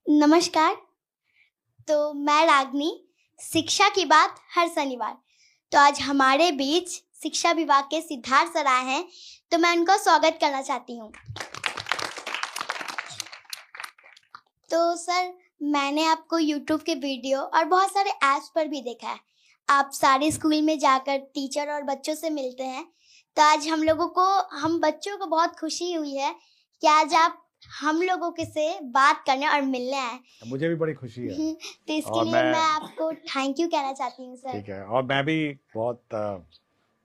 नमस्कार। तो मैं रागनी, शिक्षा की बात हर शनिवार। तो आज हमारे बीच शिक्षा विभाग के सिद्धार्थ सर आए हैं, तो मैं उनका स्वागत करना चाहती हूँ। तो सर, मैंने आपको यूट्यूब के वीडियो और बहुत सारे ऐप्स पर भी देखा है। आप सारे स्कूल में जाकर टीचर और बच्चों से मिलते हैं। तो आज हम बच्चों को बहुत खुशी हुई है कि आज आप हम लोगों के से बात करने और मिलने आए। मुझे भी बड़ी खुशी है। तो इसके और लिए मैं आपको थैंक यू कहना चाहती हूँ सर। ठीक है, और मैं भी बहुत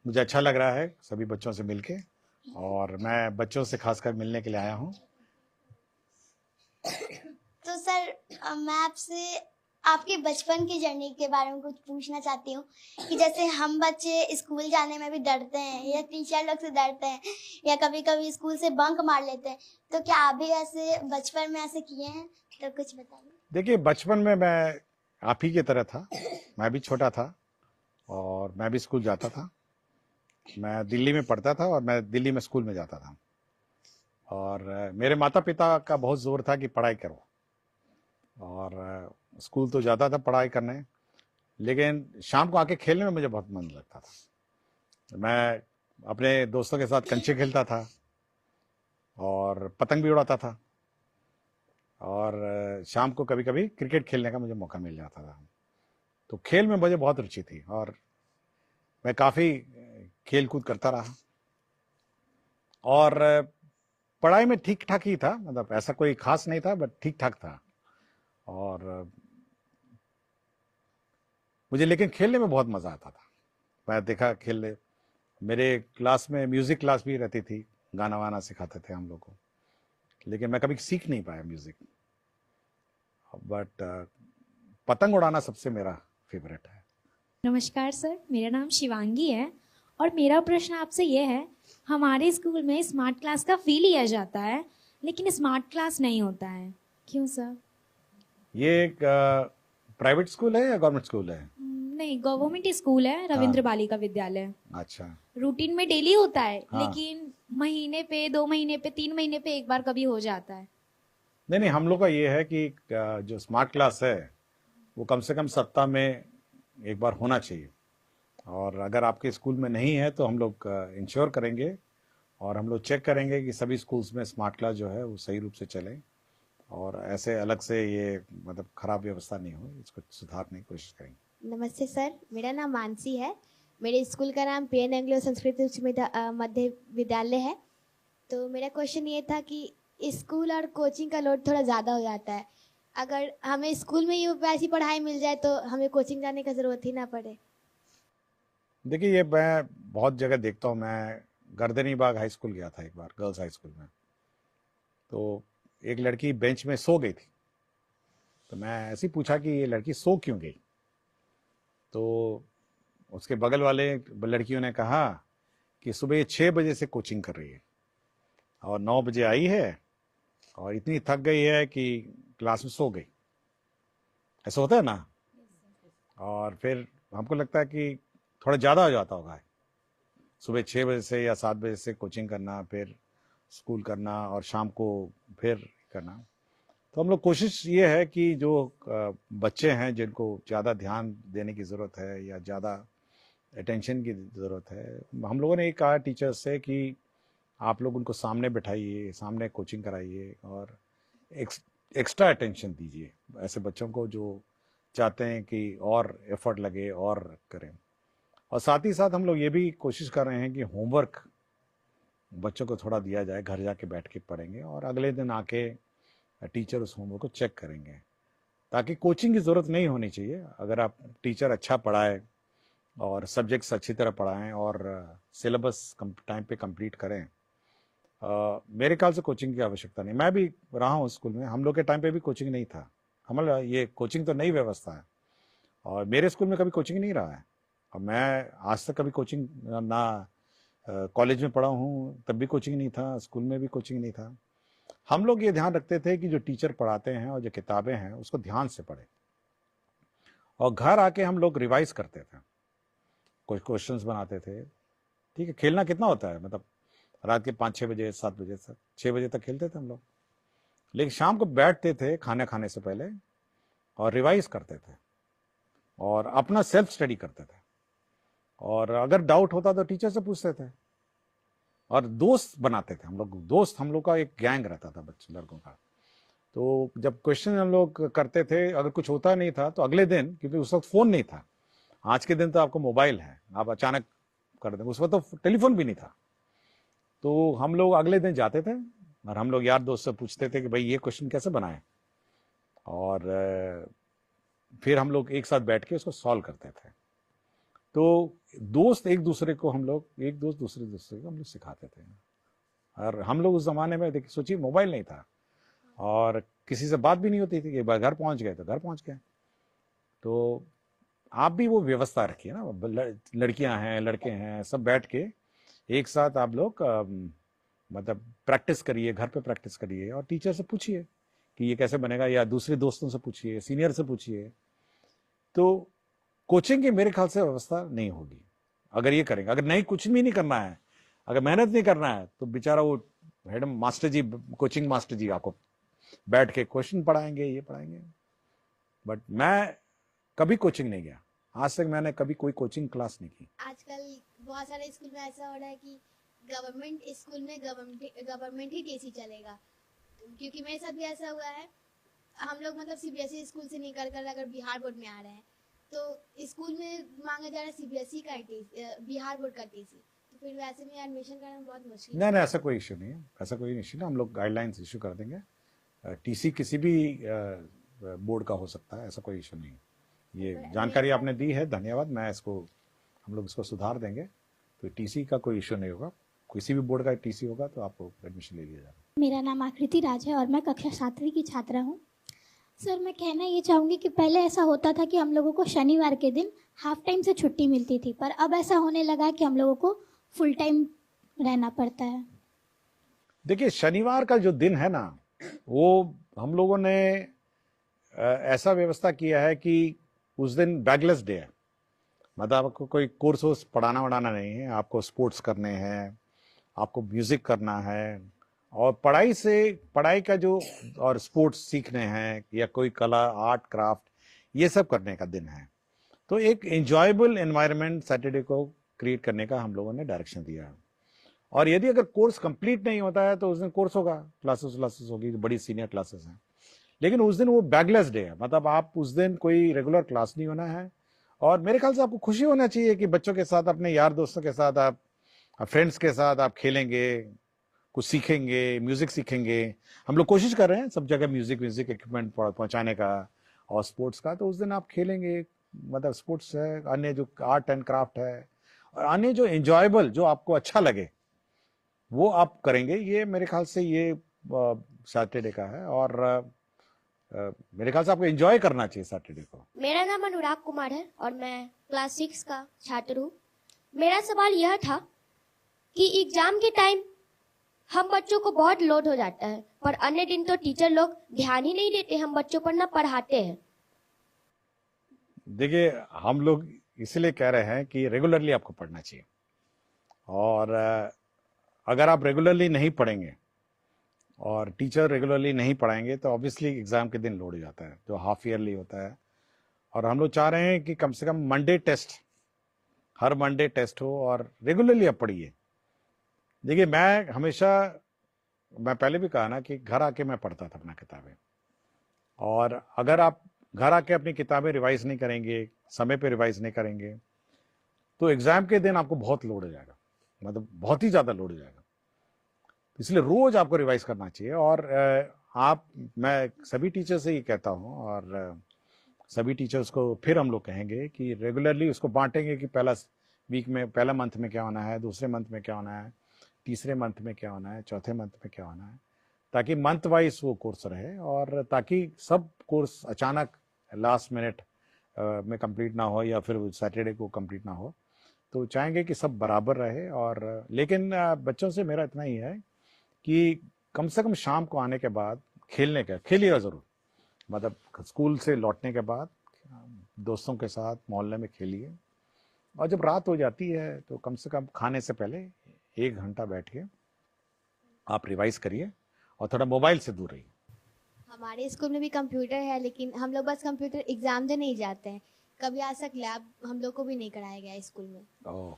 मुझे अच्छा लग रहा है सभी बच्चों से मिलके, और मैं बच्चों से खासकर मिलने के लिए आया हूँ। तो सर, मैं आपसे आपके बचपन की जर्नी के बारे में कुछ पूछना चाहती हूँ कि जैसे हम बच्चे स्कूल जाने में भी डरते हैं या टीचर लोग से डरते हैं या कभी कभी स्कूल से बंक मार लेते हैं, तो क्या आप भी ऐसे बचपन में ऐसे किए हैं? तो कुछ बताइए। देखिए, बचपन में मैं आप ही की तरह था। मैं भी छोटा था और मैं भी स्कूल जाता था। मैं दिल्ली में पढ़ता था और मैं दिल्ली में स्कूल में जाता था। और मेरे माता पिता का बहुत जोर था कि पढ़ाई करो, और स्कूल तो जाता था पढ़ाई करने, लेकिन शाम को आके खेलने में मुझे बहुत मन लगता था। मैं अपने दोस्तों के साथ कंचे खेलता था और पतंग भी उड़ाता था, और शाम को कभी कभी क्रिकेट खेलने का मुझे मौका मिल जाता था। तो खेल में मुझे बहुत रुचि थी और मैं काफ़ी खेल कूद करता रहा। और पढ़ाई में ठीक ठाक ही था, मतलब ऐसा कोई खास नहीं था, बट ठीक ठाक था। और मुझे लेकिन खेलने में बहुत मज़ा आता था। मैं देखा खेलने, मेरे क्लास में म्यूज़िक क्लास भी रहती थी, गाना वाना सिखाते थे हम लोग को, लेकिन मैं कभी सीख नहीं पाया म्यूज़िक। बट पतंग उड़ाना सबसे मेरा फेवरेट है। नमस्कार सर, मेरा नाम शिवांगी है और मेरा प्रश्न आपसे ये है, हमारे स्कूल में स्मार्ट क्लास का फी लिया जाता है लेकिन स्मार्ट क्लास नहीं होता है, क्यों सर? ये एक प्राइवेट स्कूल है या गवर्नमेंट स्कूल है? नहीं, गवर्नमेंट स्कूल है, रविंद्र बालिका विद्यालय। अच्छा। रूटीन में डेली होता है, हाँ। लेकिन महीने पे, 2 महीने पे, 3 महीने पे एक बार कभी हो जाता है। नहीं नहीं, हम लोग का ये है कि जो स्मार्ट क्लास है वो कम से कम सप्ताह में एक बार होना चाहिए। और अगर आपके स्कूल में नहीं है तो हम लोग इंश्योर करेंगे और हम लोग चेक करेंगे कि सभी स्कूल्स में स्मार्ट क्लास जो है वो सही रूप से चले, और ऐसे अलग से ये मतलब खराब व्यवस्था नहीं हो, इसको सुधारने की कोशिश करेंगे। नमस्ते सर, मेरा नाम मानसी है। मेरे स्कूल का नाम पी एन एंग्लो संस्कृत उच्च मध्य विद्यालय है। तो मेरा क्वेश्चन ये था कि स्कूल और कोचिंग का लोड थोड़ा ज़्यादा हो जाता है। अगर हमें स्कूल में ही वैसी पढ़ाई मिल जाए तो हमें कोचिंग जाने का ज़रूरत ही ना पड़े। देखिए, ये मैं बहुत जगह देखता हूँ। मैं गर्दनी बाग हाई स्कूल गया था एक बार, गर्ल्स हाई स्कूल में। तो एक लड़की बेंच में सो गई थी, तो मैं ऐसे ही पूछा कि ये लड़की सो क्यों गई। तो उसके बगल वाले लड़कियों ने कहा कि सुबह 6 बजे से कोचिंग कर रही है और 9 बजे आई है और इतनी थक गई है कि क्लास में सो गई। ऐसा होता है ना। और फिर हमको लगता है कि थोड़ा ज़्यादा हो जाता होगा, सुबह 6 बजे से या 7 बजे से कोचिंग करना, फिर स्कूल करना और शाम को फिर करना। तो हम लोग कोशिश ये है कि जो बच्चे हैं जिनको ज़्यादा ध्यान देने की ज़रूरत है या ज़्यादा अटेंशन की ज़रूरत है, हम लोगों ने ये कहा टीचर्स से कि आप लोग उनको सामने बैठाइए, सामने कोचिंग कराइए और एक्स्ट्रा अटेंशन दीजिए ऐसे बच्चों को जो चाहते हैं कि और एफर्ट लगे और करें। और साथ ही साथ हम लोग ये भी कोशिश कर रहे हैं कि होमवर्क बच्चों को थोड़ा दिया जाए, घर जाके बैठ के पढ़ेंगे और अगले दिन आके टीचर उस होमवर्क को चेक करेंगे, ताकि कोचिंग की ज़रूरत नहीं होनी चाहिए। अगर आप टीचर अच्छा पढ़ाए और सब्जेक्ट्स अच्छी तरह पढ़ाएं और सिलेबस टाइम पे कंप्लीट करें, मेरे ख्याल से कोचिंग की आवश्यकता नहीं। मैं भी रहा हूँ स्कूल में, हम लोग के टाइम पे भी कोचिंग नहीं था। हमारा ये कोचिंग तो नई व्यवस्था है और मेरे स्कूल में कभी कोचिंग नहीं रहा है। और मैं आज तक कभी कोचिंग ना कॉलेज में पढ़ा हूँ तब भी कोचिंग नहीं था, स्कूल में भी कोचिंग नहीं था। हम लोग ये ध्यान रखते थे कि जो टीचर पढ़ाते हैं और जो किताबें हैं उसको ध्यान से पढ़ें, और घर आके हम लोग रिवाइज करते थे, कुछ क्वेश्चंस बनाते थे। ठीक है, खेलना कितना होता है, मतलब रात के 5-6 बजे 7 बजे तक, 6 बजे तक खेलते थे हम लोग। लेकिन शाम को बैठते थे खाना खाने से पहले और रिवाइज करते थे और अपना सेल्फ स्टडी करते थे, और अगर डाउट होता तो टीचर से पूछते थे और दोस्त बनाते थे हम लोग। दोस्त हम लोग का एक गैंग रहता था बच्चे लड़कों का। तो जब क्वेश्चन हम लोग करते थे, अगर कुछ होता नहीं था तो अगले दिन, क्योंकि उस वक्त फोन नहीं था, आज के दिन तो आपको मोबाइल है, आप अचानक कर दें, उस वक्त तो टेलीफोन भी नहीं था, तो हम लोग अगले दिन जाते थे और हम लोग यार दोस्त से पूछते थे कि भाई ये क्वेश्चन कैसे बनाएं, और फिर हम लोग एक साथ बैठ के उसको सॉल्व करते थे। तो दोस्त एक दूसरे को हम लोग, एक दोस्त दूसरे को हम लोग सिखाते थे। और हम लोग उस जमाने में देखिए, सोचिए मोबाइल नहीं था और किसी से बात भी नहीं होती थी कि घर पहुंच गए तो घर पहुंच गए। तो आप भी वो व्यवस्था रखिए ना, लड़कियां हैं लड़के हैं सब बैठ के एक साथ आप लोग मतलब प्रैक्टिस करिए, घर पे प्रैक्टिस करिए और टीचर से पूछिए कि ये कैसे बनेगा, या दूसरे दोस्तों से पूछिए, सीनियर से पूछिए। तो कोचिंग की मेरे ख्याल से व्यवस्था नहीं होगी अगर ये करेंगे। अगर नहीं, कुछ भी नहीं करना है, अगर मेहनत नहीं करना है, तो बेचारा वो हेड मास्टर जी, कोचिंग मास्टर जी आपको बैठ के क्वेश्चन पढ़ाएंगे, ये पढ़ाएंगे। बट मैं कभी कोचिंग नहीं गया, आज तक मैंने कभी कोई कोचिंग क्लास नहीं की। आजकल बहुत सारे स्कूल में ऐसा हो रहा है कि गवर्नमेंट स्कूल में गवर्नमेंट ही टीसी चलेगा, क्योंकि मेरे साथ भी ऐसा हुआ है। हम लोग मतलब सीबीएसई स्कूल से निकल कर अगर बिहार बोर्ड में आ रहे हैं तो स्कूल में मांगा जा रहा है सीबीएसई का बिहार बोर्ड का टीसी, तो फिर वैसे में एडमिशन करना बहुत मुश्किल। नहीं, ऐसा कोई इश्यू नहीं है, ऐसा कोई इश्यू नहीं, हम लोग गाइडलाइंस इशू कर देंगे। टीसी किसी भी बोर्ड का हो सकता है, ऐसा कोई इशू नहीं। ये जानकारी आपने दी है, धन्यवाद। मैं इसको, हम लोग इसको सुधार देंगे, तो टीसी का कोई इशू नहीं होगा। किसी भी बोर्ड का टीसी होगा तो आपको एडमिशन ले लिया जाएगा। मेरा नाम आकृति राज है और मैं कक्षा 7वीं की छात्रा हूँ। सर, मैं कहना ये चाहूँगी कि पहले ऐसा होता था कि हम लोगों को शनिवार के दिन हाफ टाइम से छुट्टी मिलती थी, पर अब ऐसा होने लगा है कि हम लोगों को फुल टाइम रहना पड़ता है। देखिए, शनिवार का जो दिन है ना, वो हम लोगों ने ऐसा व्यवस्था किया है कि उस दिन बैगलेस डे है। मतलब आपको कोई कोर्स पढ़ाना वढ़ाना नहीं है, आपको स्पोर्ट्स करने हैं, आपको म्यूजिक करना है, और पढ़ाई का जो और स्पोर्ट्स सीखने हैं, या कोई कला, आर्ट, क्राफ्ट, ये सब करने का दिन है। तो एक एंजॉयबल एनवायरनमेंट सैटरडे को क्रिएट करने का हम लोगों ने डायरेक्शन दिया है। और यदि अगर कोर्स कंप्लीट नहीं होता है तो उस दिन कोर्स होगा, क्लासेस होगी, बड़ी सीनियर क्लासेस हैं, लेकिन उस दिन वो बैगलेस डे है। मतलब आप उस दिन कोई रेगुलर क्लास नहीं होना है। और मेरे ख्याल से आपको खुशी होना चाहिए कि बच्चों के साथ, अपने यार दोस्तों के साथ, आप फ्रेंड्स के साथ आप खेलेंगे, कुछ सीखेंगे, म्यूजिक सीखेंगे। हम लोग कोशिश कर रहे हैं सब जगह म्यूजिक इक्विपमेंट पहुंचाने का और स्पोर्ट्स का। तो उस दिन आप खेलेंगे, मतलब स्पोर्ट्स है, अन्य जो आर्ट एंड क्राफ्ट है, और अन्य जो एंजॉयबल, जो आपको अच्छा लगे, वो आप करेंगे। ये मेरे ख्याल से ये सैटरडे का है, और मेरे ख्याल से आपको एंजॉय करना चाहिए सैटरडे को। मेरा नाम अनुराग कुमार है और मैं क्लास 6 का छात्र हूँ। मेरा सवाल यह था कि एग्जाम के टाइम हम बच्चों को बहुत लोड हो जाता है, पर अन्य दिन तो टीचर लोग ध्यान ही नहीं देते, हम बच्चों पर ना पढ़ाते हैं। देखिए, हम लोग इसलिए कह रहे हैं कि रेगुलरली आपको पढ़ना चाहिए, और अगर आप रेगुलरली नहीं पढ़ेंगे और टीचर रेगुलरली नहीं पढ़ाएंगे तो ऑब्वियसली एग्जाम के दिन लोड हो जाता है, जो हाफ ईयरली होता है। और हम लोग चाह रहे हैं कि कम से कम मंडे टेस्ट, हर मंडे टेस्ट हो, और रेगुलरली आप पढ़िए। देखिए, मैं पहले भी कहा ना कि घर आके मैं पढ़ता था अपना किताबें, और अगर आप घर आके अपनी किताबें रिवाइज नहीं करेंगे, समय पे रिवाइज नहीं करेंगे, तो एग्जाम के दिन आपको बहुत लोड हो जाएगा, मतलब बहुत ही ज्यादा लोड हो जाएगा। इसलिए रोज आपको रिवाइज करना चाहिए। और मैं सभी टीचर से ये कहता हूँ, और सभी टीचर्स को फिर हम लोग कहेंगे कि रेगुलरली उसको बांटेंगे कि पहला वीक में, पहला मंथ में क्या होना है, दूसरे मंथ में क्या होना है, तीसरे मंथ में क्या होना है, चौथे मंथ में क्या होना है, ताकि मंथ वाइज वो कोर्स रहे, और ताकि सब कोर्स अचानक लास्ट मिनट में कंप्लीट ना हो, या फिर सैटरडे को कंप्लीट ना हो। तो चाहेंगे कि सब बराबर रहे। और लेकिन बच्चों से मेरा इतना ही है कि कम से कम शाम को आने के बाद खेलिएगा जरूर। मतलब स्कूल से लौटने के बाद दोस्तों के साथ मोहल्ले में खेलिए, और जब रात हो जाती है तो कम से कम खाने से पहले 1 घंटा बैठ के आप रिवाइज करिए, और थोड़ा मोबाइल से दूर रहिए। हमारे स्कूल में भी कंप्यूटर है, लेकिन हम लोग बस कंप्यूटर एग्जाम देने ही जाते हैं। कभी आज तक लैब हम लोग को भी नहीं कराया गया है स्कूल में। ओह,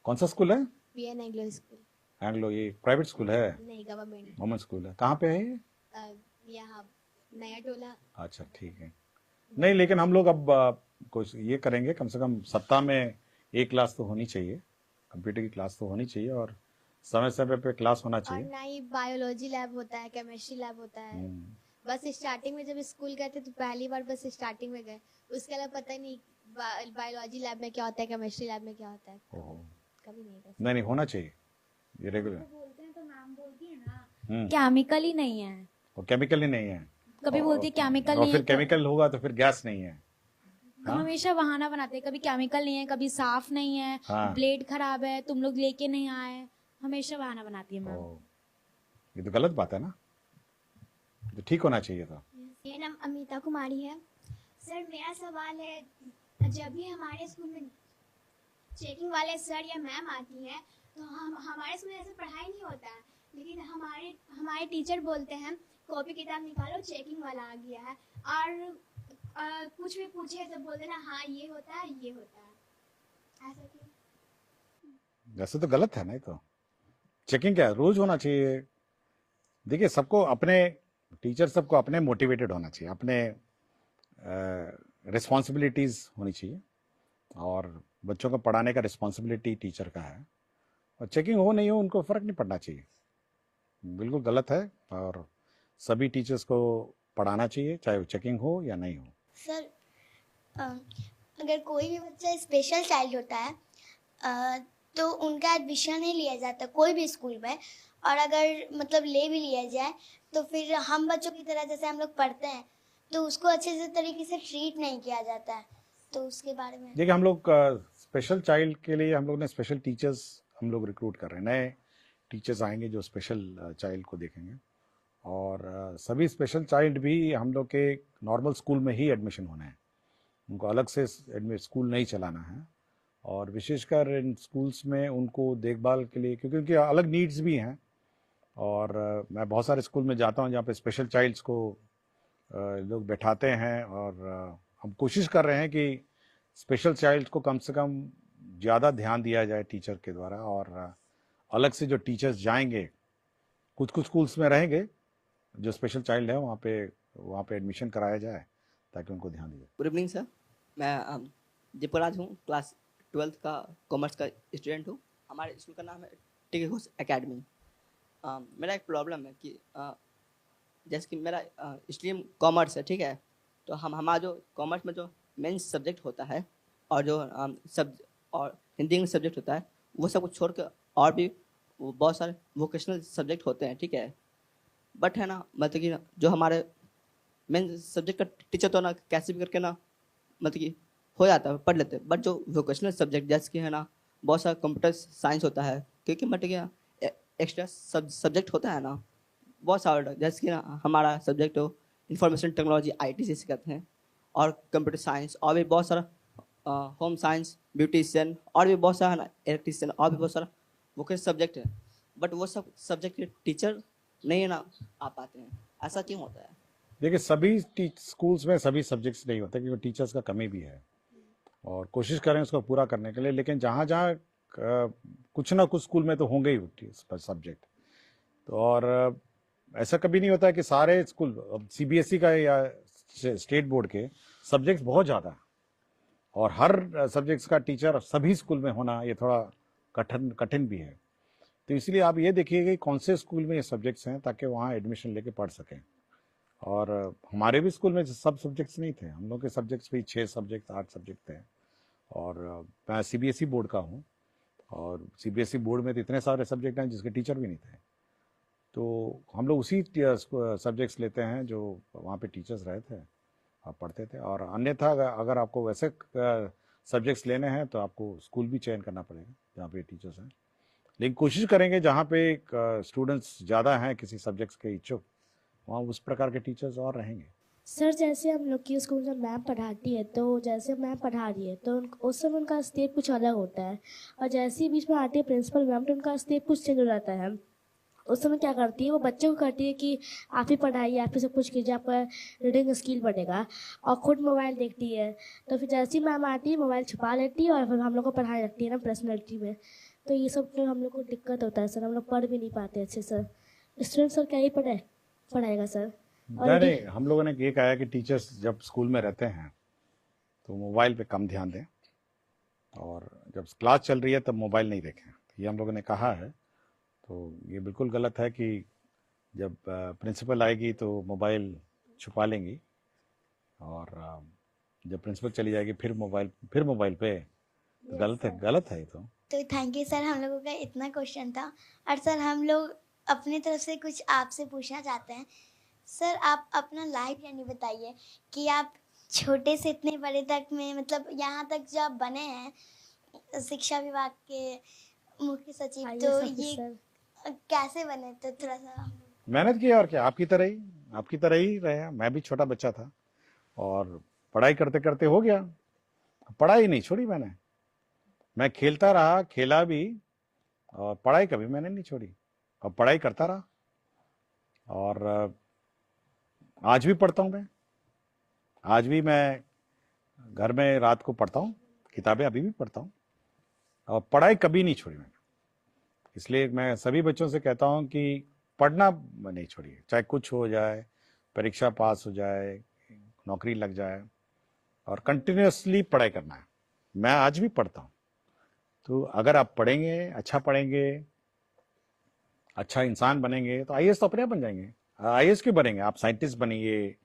कौन सा स्कूल है? PN Anglo school. एंग्लो, ये प्राइवेट स्कूल है? नहीं, गवर्नमेंट। गवर्नमेंट स्कूल है। कहाँ पे है ये? यहाँ नया टोला। अच्छा, ठीक है। नहीं, लेकिन हम लोग अब कुछ ये करेंगे, कम से कम सप्ताह में एक क्लास तो होनी चाहिए, कंप्यूटर की क्लास तो होनी चाहिए, और समय समय पे क्लास होना और चाहिए। ना ही बायोलॉजी लैब होता है, केमिस्ट्री लैब होता है। बस स्टार्टिंग में जब स्कूल गए थे तो पहली बार बस स्टार्टिंग में गए, उसके अलावा पता ही नहीं बायोलॉजी लैब में क्या होता है, केमिस्ट्री लैब में क्या होता है। ओहो। कभी नहीं था। नहीं, होना चाहिए ये रेगुलर। बोलते हैं तो मैम बोलती है ना हम्म, केमिकल ही नहीं है, और केमिकल ही नहीं है, कभी बोलती है केमिकल और नहीं फिर है तो केमिकल होगा तो फिर गैस नहीं है। तो हमेशा बहाना बनाते हैं, कभी केमिकल नहीं है, कभी साफ नहीं है, हाँ। ब्लेड खराब है, तुम लोग लेके नहीं आए, हमेशा बहाना बनाती है मैम। ओह, ये तो गलत बात है ना, तो ठीक होना चाहिए था। मेरा नाम अमिता कुमारी है। सर मेरा सवाल है, जब भी हमारे स्कूल में चेकिंग वाले सर या मैम आती हैं तो हम हमारे स्कूल में ऐसे पढ़ाई नहीं होता है, लेकिन हमारे टीचर बोलते हैं कॉपी किताब निकालो चेकिंग वाला आ गया है, और कुछ भी पूछे तो बोल देना हाँ ये होता है ये होता है, ऐसा क्यों? वैसे तो गलत है ना, ये तो चेकिंग क्या है, रोज होना चाहिए। देखिए, सबको अपने टीचर सबको अपने मोटिवेटेड होना चाहिए, अपने रिस्पॉन्सिबिलिटीज होनी चाहिए, और बच्चों को पढ़ाने का रिस्पॉन्सिबिलिटी टीचर का है, और चेकिंग हो नहीं हो उनको फर्क नहीं पड़ना चाहिए, बिल्कुल गलत है। और सभी टीचर्स को पढ़ाना चाहिए, चाहे वो चेकिंग हो या नहीं हो। सर अगर कोई भी बच्चा स्पेशल चाइल्ड होता है तो उनका एडमिशन नहीं लिया जाता कोई भी स्कूल में, और अगर मतलब ले भी लिया जाए तो फिर हम बच्चों की तरह जैसे हम लोग पढ़ते हैं तो उसको अच्छे से तरीके से ट्रीट नहीं किया जाता है, तो उसके बारे में। देखिए, हम लोग स्पेशल चाइल्ड के लिए हम लोग ने स्पेशल टीचर्स हम लोग रिक्रूट कर रहे हैं, नए टीचर्स आएंगे जो स्पेशल चाइल्ड को देखेंगे, और सभी स्पेशल चाइल्ड भी हम लोग के नॉर्मल स्कूल में ही एडमिशन होना है, उनको अलग से स्कूल नहीं चलाना है। और विशेषकर इन स्कूल्स में उनको देखभाल के लिए, क्योंकि उनकी अलग नीड्स भी हैं, और मैं बहुत सारे स्कूल में जाता हूं जहाँ पे स्पेशल चाइल्ड्स को लोग बैठाते हैं, और हम कोशिश कर रहे हैं कि स्पेशल चाइल्ड को कम से कम ज़्यादा ध्यान दिया जाए टीचर के द्वारा, और अलग से जो टीचर्स जाएंगे, कुछ कुछ स्कूल्स में रहेंगे जो स्पेशल चाइल्ड है, वहाँ पे एडमिशन कराया जाए ताकि उनको ध्यान दिया। गुड इवनिंग सर, मैं दीपराज हूँ, क्लास 12th का कॉमर्स का स्टूडेंट हूँ। हमारे स्कूल का नाम है टिके घोष एकेडमी। मेरा एक प्रॉब्लम है कि जैसे कि मेरा स्ट्रीम कॉमर्स है, ठीक है, तो हमारा जो कॉमर्स में जो मेन सब्जेक्ट होता है और जो और हिंदी इंग्लिश सब्जेक्ट होता है, वो सब कुछ छोड़ के और भी बहुत सारे वोकेशनल सब्जेक्ट होते हैं, ठीक है। बट है ना, मतलब कि जो हमारे मेन सब्जेक्ट का टीचर तो ना कैसे भी करके ना मतलब कि हो जाता है, पढ़ लेते हैं। बट जो वोकेशनल सब्जेक्ट जैसे कि है ना, बहुत सारा कंप्यूटर साइंस होता है, क्योंकि मतलब कि एक्स्ट्रा सब्जेक्ट होता है ना बहुत सारा, जैसे कि ना हमारा सब्जेक्ट हो इंफॉर्मेशन टेक्नोलॉजी IT से कहते हैं, और कंप्यूटर साइंस, और भी बहुत सारा होम साइंस, ब्यूटिशियन, और भी बहुत सारा इलेक्ट्रीशियन, और भी बहुत सारा वोकेशनल सब्जेक्ट है। बट वो सब सब्जेक्ट के टीचर नहीं है ना आ पाते हैं, ऐसा क्यों होता है? देखिए, सभी स्कूल्स में सभी सब्जेक्ट्स नहीं होते, क्योंकि टीचर्स का कमी भी है, और कोशिश करें उसको पूरा करने के लिए, लेकिन जहाँ जहाँ कुछ ना कुछ स्कूल में तो होंगे ही सब्जेक्ट। तो और ऐसा कभी नहीं होता है कि सारे स्कूल, अब CBSE का या स्टेट बोर्ड के सब्जेक्ट्स बहुत ज़्यादा है, और हर सब्जेक्ट्स का टीचर सभी स्कूल में होना ये थोड़ा कठिन भी है। तो इसलिए आप ये देखिए कि कौन से स्कूल में ये सब्जेक्ट्स हैं, ताकि वहाँ एडमिशन लेके पढ़ सकें। और हमारे भी स्कूल में सब सब्जेक्ट्स नहीं थे, हम लोग के सब्जेक्ट्स भी 6 सब्जेक्ट 8 सब्जेक्ट थे, और मैं CBSE बोर्ड का हूँ, और CBSE बोर्ड में तो इतने सारे सब्जेक्ट हैं जिसके टीचर भी नहीं थे। तो हम लोग उसी सब्जेक्ट्स लेते हैं जो वहाँ पे टीचर्स रहे थे, आप पढ़ते थे। और अन्यथा अगर आपको वैसे सब्जेक्ट्स लेने हैं तो आपको स्कूल भी चयन करना पड़ेगा जहाँ पे टीचर्स हैं, लेकिन कोशिश करेंगे जहाँ पे स्टूडेंट्स ज़्यादा हैं किसी सब्जेक्ट्स के इच्छुक, वहाँ उस प्रकार के टीचर्स और रहेंगे। सर जैसे हम लोग की स्कूल में मैम पढ़ाती है, तो जैसे मैम पढ़ा रही है तो उस समय उनका स्टेप कुछ अलग होता है, और जैसे ही बीच में आती है प्रिंसिपल मैम तो उनका स्टेप कुछ चेंज हो जाता है। उस समय क्या करती है, वो बच्चे को कहती है कि आप ही पढ़ाइए, आप ही सब कुछ कीजिए, आपका रीडिंग स्किल बढ़ेगा, और खुद मोबाइल देखती है। तो फिर जैसे ही मैम आती है मोबाइल छुपा लेती है और फिर हम लोग को पढ़ाई रखती है ना पर्सनैलिटी में। तो ये सब जो हम लोग को दिक्कत होता है सर, हम लोग पढ़ भी नहीं पाते अच्छे सर। स्टूडेंट सर क्या ही पढ़ाएगा सर। नहीं, हम लोगों ने ये कहा है कि टीचर्स जब स्कूल में रहते हैं तो मोबाइल पे कम ध्यान दें, और जब क्लास चल रही है तब मोबाइल नहीं देखें, ये हम लोगों ने कहा है। तो ये बिल्कुल गलत है कि जब प्रिंसिपल आएगी तो मोबाइल छुपा लेंगी, और जब प्रिंसिपल चली जाएगी फिर मोबाइल पे, तो गलत है ये तो थैंक यू सर, हम लोगों का इतना क्वेश्चन था। और सर हम लोग अपनी तरफ से कुछ आपसे पूछना चाहते हैं। सर आप अपना लाइफ जर्नी बताइए कि आप छोटे से इतने बड़े तक में, मतलब यहाँ तक जो आप बने हैं शिक्षा विभाग के मुख्य सचिव, तो ये कैसे बने? तो थोड़ा सा मेहनत की, और क्या, आपकी तरह ही रहे। मैं भी छोटा बच्चा था और पढ़ाई करते करते हो गया। पढ़ाई नहीं छोड़ी मैं खेलता रहा, खेला भी, और पढ़ाई कभी मैंने नहीं छोड़ी, और पढ़ाई करता रहा। और आज भी पढ़ता हूँ आज भी मैं घर में रात को पढ़ता हूँ, किताबें अभी भी पढ़ता हूँ, और पढ़ाई कभी नहीं छोड़ी मैंने। इसलिए मैं सभी बच्चों से कहता हूँ कि पढ़ना नहीं छोड़िए, चाहे कुछ हो जाए, परीक्षा पास हो जाए, नौकरी लग जाए, और कंटिन्यूअसली पढ़ाई करना है। मैं आज भी पढ़ता हूँ। तो अगर आप पढ़ेंगे, अच्छा इंसान बनेंगे, तो आईएएस तो अपने आप बन जाएंगे। आईएएस क्यों बनेंगे? आप साइंटिस्ट बनिए,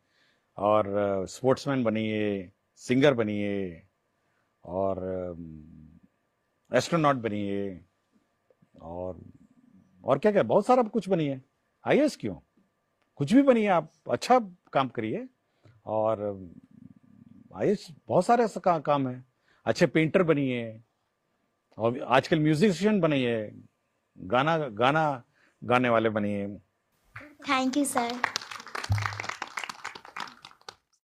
और स्पोर्ट्समैन बनिए, सिंगर बनिए, और एस्ट्रोनॉट बनिए, और क्या क्या बहुत सारा कुछ बनिए। आईएएस क्यों? कुछ भी बनिए, आप अच्छा काम करिए। और आईएएस बहुत सारे ऐसा काम है। अच्छे पेंटर बनिए, और आजकल म्यूजिशियन बनिए, गाना गाने वाले बनिए। Thank you sir.